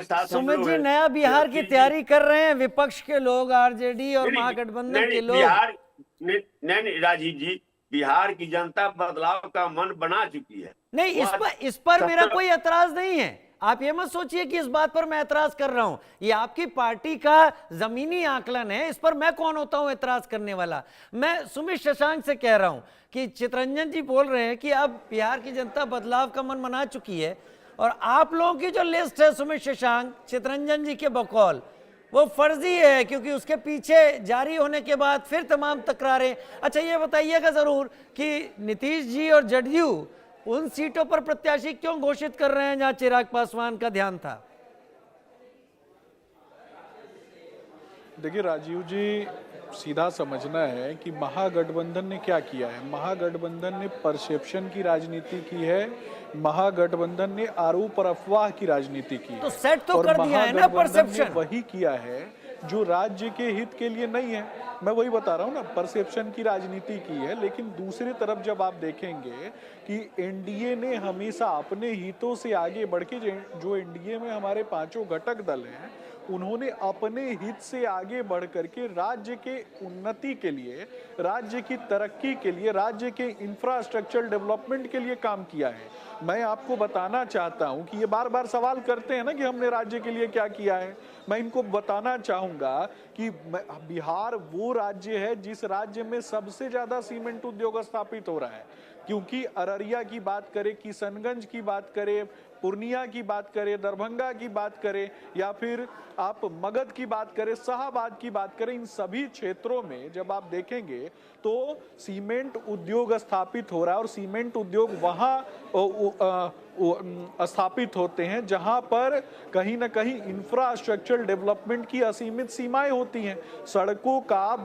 साथ हम सुमित लोग जी, हैं। नया बिहार की जी, तैयारी कर रहे हैं विपक्ष के लोग, आरजेडी और नहीं महागठबंधन नहीं के लोग। बिहार नहीं राजीव जी, बिहार की जनता बदलाव का मन बना चुकी है। नहीं, वह इस पर मेरा सत्तर कोई एतराज नहीं है। आप ये मत सोचिए कि इस बात पर मैं एतराज कर रहा हूं। ये आपकी पार्टी का जमीनी आकलन है, इस पर मैं कौन होता हूं एतराज करने वाला। मैं सुमित शशांक से कह रहा हूं कि चितरंजन जी बोल रहे हैं कि अब बिहार की जनता बदलाव का मन बना चुकी है, और आप लोगों की जो लिस्ट है सुमित शशांक, चितरंजन जी के बकौल, वो फर्जी है, क्योंकि उसके पीछे जारी होने के बाद फिर तमाम तकरारें। अच्छा, ये बताइएगा जरूर कि नीतीश जी और जदयू उन सीटों पर प्रत्याशी क्यों घोषित कर रहे हैं जहां चिराग पासवान का ध्यान था। देखिए राजीव जी, सीधा समझना है कि महागठबंधन ने क्या किया है। महागठबंधन ने परसेप्शन की राजनीति की है, महागठबंधन ने आरोप और अफवाह की राजनीति की है। तो सेट तो और कर दिया है ना महागठबंधन ने परसेप्शन। वही किया है जो राज्य के हित के लिए नहीं है। मैं वही बता रहा हूँ ना, परसेप्शन की राजनीति की है। लेकिन दूसरी तरफ जब आप देखेंगे कि एनडीए ने हमेशा अपने हितों से आगे बढ़ के, जो एनडीए में हमारे पांचों घटक दल हैं, उन्होंने अपने हित से आगे बढ़ करके राज्य के उन्नति के लिए, राज्य की तरक्की के लिए, राज्य के इंफ्रास्ट्रक्चर डेवलपमेंट के लिए काम किया है। मैं आपको बताना चाहता हूं कि ये बार बार सवाल करते हैं ना कि हमने राज्य के लिए क्या किया है। मैं इनको बताना चाहूंगा कि बिहार वो राज्य है जिस राज्य में सबसे ज्यादा सीमेंट उद्योग स्थापित हो रहा है। क्योंकि अररिया की बात करें, किशनगंज की बात करें, पूर्णिया की बात करें, दरभंगा की बात करें, या फिर आप मगध की बात करें, शाहबाद की बात करें, इन सभी क्षेत्रों में जब आप देखेंगे तो सीमेंट उद्योग स्थापित हो रहा है। और सीमेंट उद्योग वहां स्थापित होते हैं जहां पर कहीं ना कहीं इंफ्रास्ट्रक्चर डेवलपमेंट की असीमित सीमाएं होती हैं। सड़कों का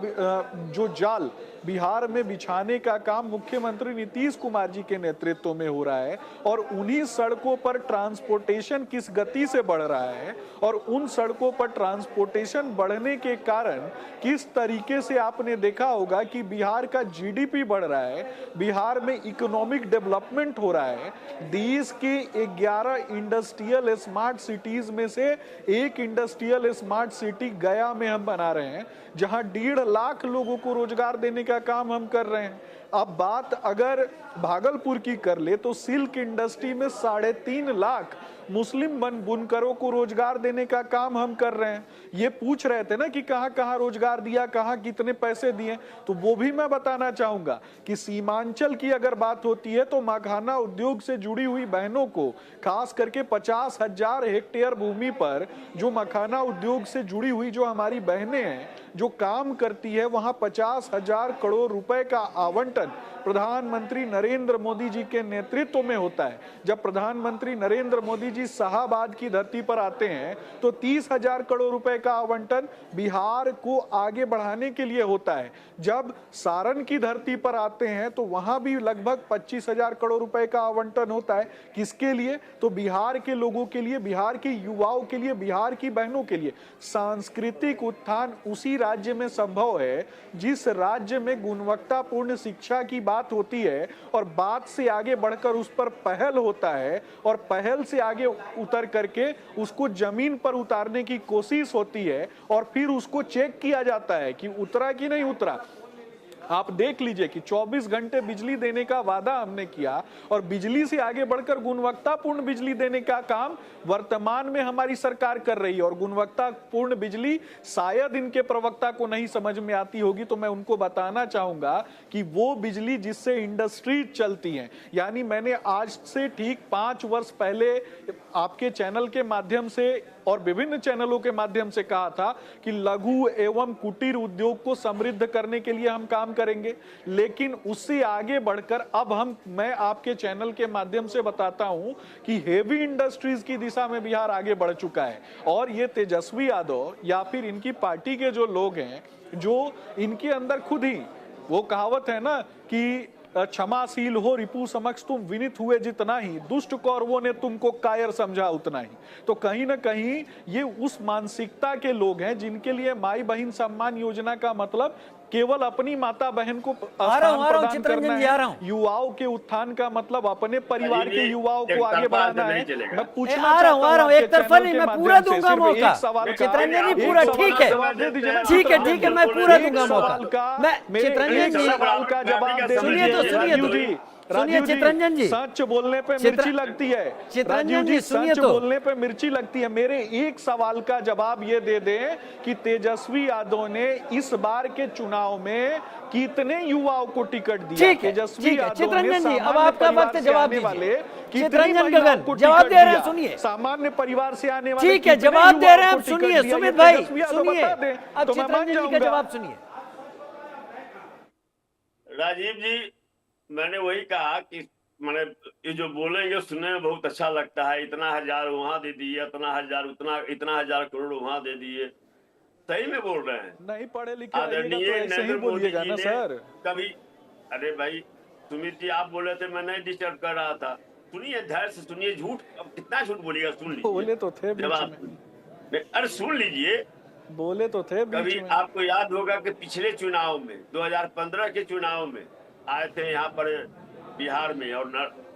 जो जाल बिहार में बिछाने का काम मुख्यमंत्री नीतीश कुमार जी के नेतृत्व में हो रहा है, और उन्हीं सड़कों पर ट्रांसपोर्टेशन किस गति से बढ़ रहा है, और उन सड़कों पर ट्रांसपोर्टेशन बढ़ने के कारण किस तरीके से आपने देखा होगा कि बिहार का जीडीपी बढ़ रहा है, बिहार में इकोनॉमिक डेवलपमेंट हो रहा है। देश के 11 इंडस्ट्रियल स्मार्ट सिटीज में से एक इंडस्ट्रियल स्मार्ट सिटी गया में हम बना रहे हैं, जहां 1.5 लाख लोगों को रोजगार देने का काम हम कर रहे हैं। अब बात अगर भागलपुर की कर ले तो सिल्क इंडस्ट्री में 3.5 लाख मुस्लिम बुनकरों को रोजगार देने का काम हम कर रहे हैं। ये पूछ रहे थे ना कि कहां कहां रोजगार दिया, कहां कितने पैसे दिए, तो वो भी मैं बताना चाहूंगा कि सीमांचल की अगर बात होती है तो मखाना उद्योग से जुड़ी हुई बहनों को, खास करके 50,000 हेक्टेयर भूमि पर जो मखाना उद्योग से जुड़ी हुई जो हमारी बहनें हैं जो काम करती है, वहां 50,000 करोड़ रुपए का आवंटन प्रधानमंत्री नरेंद्र मोदी जी के नेतृत्व में होता है। जब प्रधानमंत्री नरेंद्र मोदी जी शाहबाद की धरती पर आते हैं तो 30,000 करोड़ रुपए का आवंटन बिहार को आगे बढ़ाने के लिए होता है। जब सारण की धरती पर आते हैं तो वहां भी लगभग 25,000 करोड़ रुपए का आवंटन होता है। किसके लिए? तो बिहार के लोगों के लिए, बिहार के युवाओं के लिए, बिहार की बहनों के लिए। सांस्कृतिक उत्थान उसी राज्य में संभव है जिस राज्य में गुणवत्तापूर्ण शिक्षा की बात होती है, और बात से आगे बढ़कर उस पर पहल होता है, और पहल से आगे उतर करके उसको जमीन पर उतारने की कोशिश होती है, और फिर उसको चेक किया जाता है कि उतरा कि नहीं उतरा। आप देख लीजिए कि 24 घंटे बिजली देने का वादा हमने किया, और बिजली से आगे बढ़कर गुणवत्तापूर्ण बिजली देने का काम वर्तमान में हमारी सरकार कर रही है। और गुणवत्तापूर्ण बिजली शायद इनके प्रवक्ता को नहीं समझ में आती होगी, तो मैं उनको बताना चाहूंगा कि वो बिजली जिससे इंडस्ट्री चलती है। यानी मैंने आज से ठीक 5 वर्ष पहले आपके चैनल के माध्यम से और विभिन्न चैनलों के माध्यम से कहा था कि लघु एवं कुटीर उद्योग को समृद्ध करने के लिए हम काम करेंगे। लेकिन उससे आगे बढ़कर अब मैं आपके चैनल के माध्यम से बताता हूं कि हेवी इंडस्ट्रीज की दिशा में बिहार आगे बढ़ चुका है। और ये तेजस्वी यादव या फिर इनकी पार्टी के जो लोग हैं, जो इनके अंदर खुद ही वो कहावत है ना कि क्षमाशील हो रिपु समक्ष तुम विनित हुए जितना ही, दुष्ट कौरवों ने तुमको कायर समझा उतना ही। तो कहीं ना कहीं ये उस मानसिकता के लोग हैं जिनके लिए माई बहन सम्मान योजना का मतलब केवल अपनी माता बहन को आ रहा हूं, स्थान प्रदान चित्रंजन करना जी, आ रहा है। हूं। युवाओं के उत्थान का मतलब अपने परिवार के ये युवाओं को एक आगे तरफा बढ़ाना नहीं है। चलेगा। मैं पूछना आ रहा हूं, चाहता हूं एक आपके तरफा चैनल नहीं, के मैं माध्यम पूरा से दूंगा सिर्फ मौका। एक सवाल का चित्रंजन जी एक पूरा सवाल ठीक का है, जवाब दे दीजिए ना ठीक है, चित्रंजन ठीक है, जी। मैं पूरा एक दूंगा मौका। सवाल का मैं मेरे चित्रंजन एक जी, सवाल का जवाब दे सुनिए दीजिए। तो, राजीव जी, सुनिए चित्रंजन जी, सच बोलने पे मिर्ची लगती है। चित्रंजन राजीव जी, जी, सुनिए सच तो। बोलने पे मिर्ची लगती है। मेरे एक सवाल का जवाब ये दे दें कि तेजस्वी यादव ने इस बार के चुनाव में कितने युवाओं को टिकट दिया? ठीक है, तेजस्वी ठीक है यादव ने चित्रंजन जी, अब सामान्य आपका परिवार वक्त है, से जवाब आने वाले दीजिए। कितनी चित्रंजन महिलाओं गगन को जवाब टिकट दे रहे हैं, दिया? सुनिए। सामान्य परिवार से आने वाले ठीक है, कितने जवाब दे युवाओं रहे हैं, को अब टिकट सुनिए दिया? ये सुमित भाई, तेजस्वी यादव सुनिए, बता दें अब तो मैं मान चित्रंजन जी का जाऊंगा। जवाब सुनिए। राजीव जी, मैंने वही कहा कि मैंने ये जो बोलेंगे सुनने में बहुत अच्छा लगता है, इतना हजार वहां दे दिए, इतना हजार उतना, इतना हजार करोड़ वहां दे दिए, सही में बोल रहे हैं। नहीं पढ़े लिखे रहिएगा आदरणीय तो ऐसे ही नरेंद्र मोदी बोलिएगा जी ना ने सर। कभी, अरे भाई सुमित जी आप बोल रहे थे, मैं नहीं डिस्टर्ब कर रहा था। सुनिए, धैर्य से सुनिए, झूठ अब कितना झूठ बोलिएगा, सुन लीजिए। बोले तो थे बीच जवाब में, अरे सुन लीजिए। बोले तो थे बीच कभी में। आपको याद होगा कि पिछले चुनाव में 2015 के चुनाव में आए थे यहाँ पर बिहार में और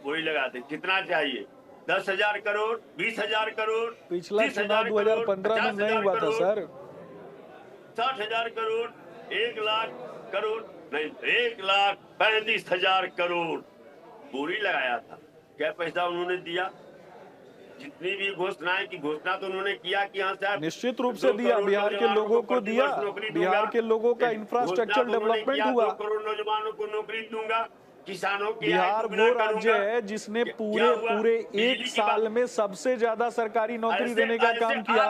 वही लगाते, कितना चाहिए? 10,000 करोड़, 20,000 करोड़, पिछला 30,000 चुनाव करोड़, 2015 में नहीं 50,000 हुआ था करोड़, सर। 60,000 करोड़, 1,00,000 करोड़, नहीं 1,35,000 करोड़ बोरी लगाया था। क्या पैसा उन्होंने दिया? जितनी भी घोषणाएं की घोषणा तो उन्होंने किया कि यहाँ से निश्चित रूप से दिया, बिहार के लोगों को दिया, बिहार के लोगों का इंफ्रास्ट्रक्चर डेवलपमेंट हुआ। 2 करोड़ नौजवानों को नौकरी दूंगा, किसानों की बिहार वो राज्य है जिसने पूरे एक साल में सबसे ज्यादा सरकारी नौकरी देने का काम किया।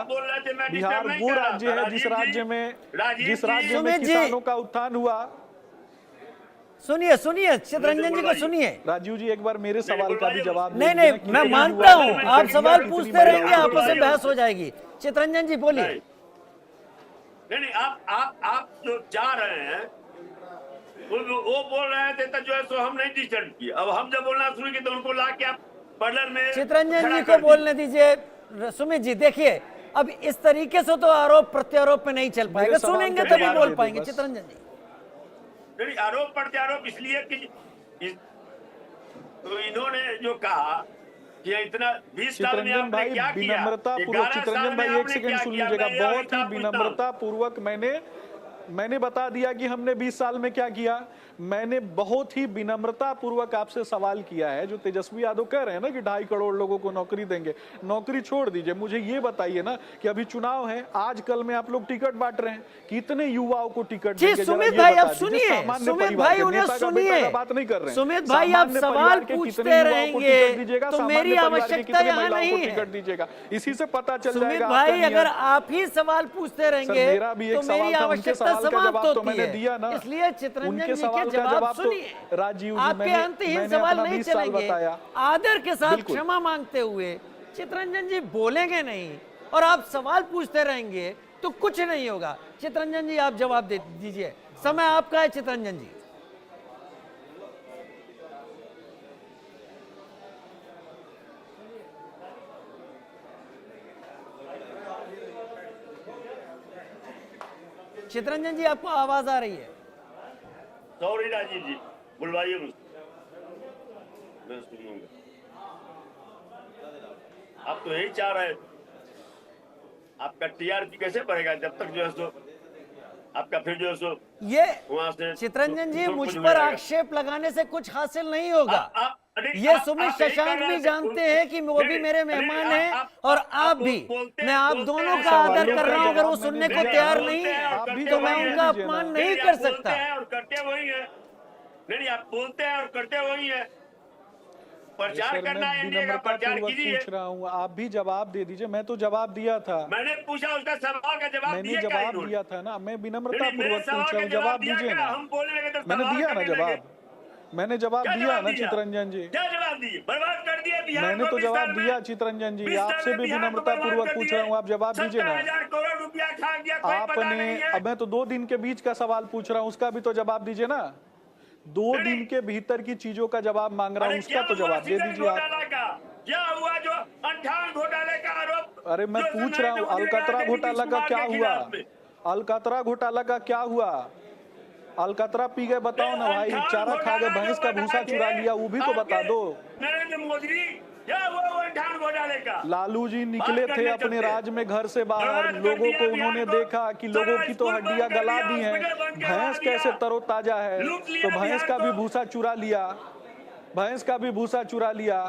बिहार वो राज्य है जिस राज्य में किसानों का उत्थान हुआ। सुनिए सुनिए चित्रंजन जी को सुनिए। राजीव जी एक बार मेरे सवाल का भी जवाब नहीं नहीं, मैं मानता हूं आप सवाल पूछते रहेंगे, आपस में बहस हो जाएगी। चित्रंजन जी बोलिए। नहीं, आप जो चाह रहे हैं वो बोल रहे थे तो जो है सो हम नहीं डिस्टर्ब किए। अब हम जब बोलना शुरू किए तो उनको ला के आप पर्लर में चित्रंजन जी को बोलने दीजिए। सुमित जी देखिए, अब इस तरीके से तो आरोप प्रत्यारोप पे नहीं चल पाएगा, सुनेंगे तभी बोल पाएंगे। चित्रंजन जी नहीं, आरोप प्रत्यारोप इसलिए कि तो इन्होंने जो कहा कि इतना 20 साल में आपने क्या किया? विनम्रता पूर्वक चित्रंजन भाई एक सेकंड सुन लीजिएगा, बहुत ही विनम्रता पूर्वक मैंने बता दिया कि हमने 20 साल में क्या किया। मैंने बहुत ही विनम्रता पूर्वक आपसे सवाल किया है। जो तेजस्वी यादव कह रहे हैं ना कि 2.5 करोड़ लोगों को नौकरी देंगे, नौकरी छोड़ दीजिए, मुझे ये बताइए ना कि अभी चुनाव है, आज कल में आप लोग टिकट बांट रहे हैं, कितने युवाओं को टिकट देंगे? सुमित भाई आप सुनिए, सुमित भाई उन्हें सुनिए, बात नहीं कर रहे हैं। सुमित भाई आप सवाल पूछते रहेंगे तो मेरी आवश्यकता यहाँ नहीं है। टिकट दीजिएगा, इसी से पता चल सुमित जाएगा। भाई अगर आप ही सवाल पूछते रहेंगे मेरा भी एक तो मेरी सवाल था, उनके आवश्यकता सवाल का समाप्त जवाब तो होती मैंने दिया है। ना। इसलिए चित्रंजन उनके जी सवाल के का जवाब जवाब सुनिए। तो राजीव जी आपके अंतहीन सवाल नहीं चलेंगे। आदर के साथ क्षमा मांगते हुए चित्रंजन जी बोलेंगे नहीं और आप सवाल पूछते रहेंगे तो कुछ नहीं होगा। चित्रंजन जी आप जवाब दे दीजिए, समय आपका है। चित्रंजन जी चित्रंजन जी आपको आवाज आ रही है? सॉरी राजीव जी, बुलवाइए मुझे, मैं सुनूंगा। आप तो यही चाह रहे हैं, आपका टीआरपी कैसे बढ़ेगा जब तक जो है सो आपका फिर जो है सो ये वहां से चित्रंजन जी मुझ पर आक्षेप लगाने से कुछ हासिल नहीं होगा। ये सुमित शशांक भी जानते हैं कि वो भी मेरे मेहमान हैं और आप भी। मैं आप दोनों का आदर कर रहा हूं, अगर वो सुनने को तैयार नहीं है तो मैं उनका अपमान नहीं कर सकता। और करते वही है। नहीं, आप बोलते हैं और करते वही है। प्रचार करना है, इंडिया का प्रचार कीजिए। पूछ रहा हूँ, आप भी जवाब दे दीजिए। मैं तो जवाब दिया था, मैंने पूछा, उसका सवाल का जवाब मैंने जवाब दिया था ना। मैं विनम्रता पूर्वक पूछ रहा हूँ, जवाब दीजिए ना। हम बोलने लगे तो मैंने दिया ना जवाब, मैंने जवाब दिया ना चित्रंजन जी। क्या जवाब दिए? बर्बाद कर दिया बिहार मैंने को तो 20 जवाब साल में। दिया चित्रंजन जी, 20 साल आपसे में भी बिहार को विनम्रता बर्बाद पूर्वक कर पूछ दिए। रहा हूँ, आप जवाब दीजिए ना। 70,000 करोड़ रुपया खा गया, कोई पता नहीं है। अब मैं तो 2 दिन के बीच का सवाल पूछ रहा हूँ, उसका भी तो जवाब दीजिए ना। 2 दिन के भीतर की चीजों का जवाब मांग रहा हूँ, उसका तो जवाब दे दीजिए आप। क्या हुआ जो 58 घोटाले का आरोप? अरे मैं पूछ रहा हूँ, अलकतरा घोटाला का क्या हुआ? अलकतरा घोटाला का क्या हुआ? अलकतरा पी गए बताओ ना भाई, चारा खा गए, भैंस का भूसा चुरा लिया, वो भी तो बता दो। नरेंद्र मोदी या वो अंठान घोटाले का लालू जी निकले थे अपने राज्य में घर से बाहर, लोगों को उन्होंने देखा कि लोगों की तो हड्डियां गला दी हैं, भैंस कैसे तरोताजा है, तो भैंस का भी भूसा चुरा लिया, भैंस का भी भूसा चुरा लिया।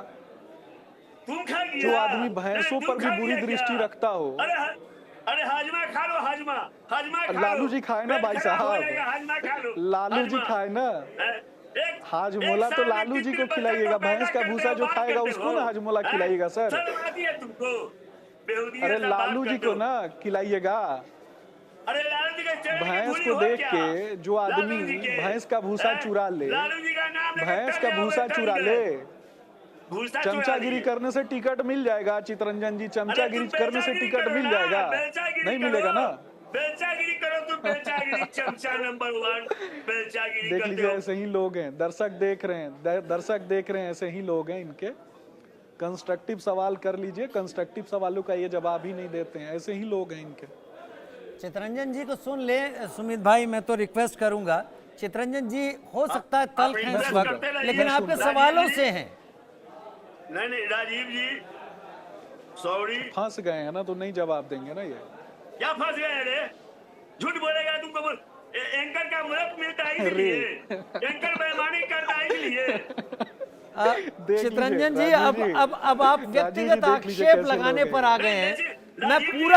तुम खा लिया। जो आदमी भैंसों तुम पर भी खा बुरी लिया दृष्टि क्या? रखता हो। अरे हाजमा खा लो, हाजमा हाजमा खा लो। लालू जी खाए ना पेट भाई खराब हो साहब, जाएगा, हाजमा खा लो। लालू जी हाजमा। खाए ना, एक हाजमोला तो साल में लालू जी कितने को खिलाइएगा, बच्चों को भैंस का पैदा भूसा करते जो हो, खाएगा बात उसको करते ना हो? हाजमोला खिलाइएगा सर। शर्म आती है तुमको? बेहुदी अरे जैसा लालू बात जी करते को हो। ना खिलाइएगा, अरे लालू जी के चेहरे की भैंस धूली को हो देख क्या? के जो आदमी लालू जी के, भैंस का भूसा हैं? चुरा ले, लालू जी का नाम लेकर भैंस कर का जाओगे, भूसा कर चुरा गए। ले, भूसा चुरा चमचागिरी लिए। करने से टिकट मिल जाएगा चितरंजन जी, चमचागिरी तुम करने से बेचागिरी टिकट करो मिल ना, जाएगा, बेचागिरी नहीं करो। मिलेगा ना। बेचागिरी करो तुम, बेचागिरी चमचा नंबर 1 बेचागिरी देख करते लीजिए हो। ऐसे ही लोग हैं, दर्शक देख रहे हैं, दर्शक देख रहे हैं, ऐसे ही लोग हैं इनके। कंस्ट्रक्टिव सवाल कर लीजिए, कंस्ट्रक्टिव सवालों का ये जवाब ही नहीं देते हैं, ऐसे ही लोग हैं इनके। चितरंजन जी को सुन ले सुमित भाई, मैं तो रिक्वेस्ट करूंगा चितरंजन जी, हो सकता है तल्ख हैं इस रिक्वेस्ट वक्त, करते रहिए। लेकिन मैं आपके सुन रहा हूं। सवालों से हैं। नहीं राजीव जी, सॉरी। फंस गए हैं ना तो नहीं जवाब देंगे ना ये। क्या फंस गए रे? झूठ बोलेगा तुमको बोल। एंकर का मुहूर्त मिलता है अरे। इसलिए, एंकर बेईमानी करता है इसलिए। देख चितरंजन लीजिए, जी, राजीव जी, अब आप राजीव जी व्यक्तिगत देख लीजिए आक्षेप कैसे लगाने लोग पर हैं। आ गए हैं। मैं राजीव जी, पूरा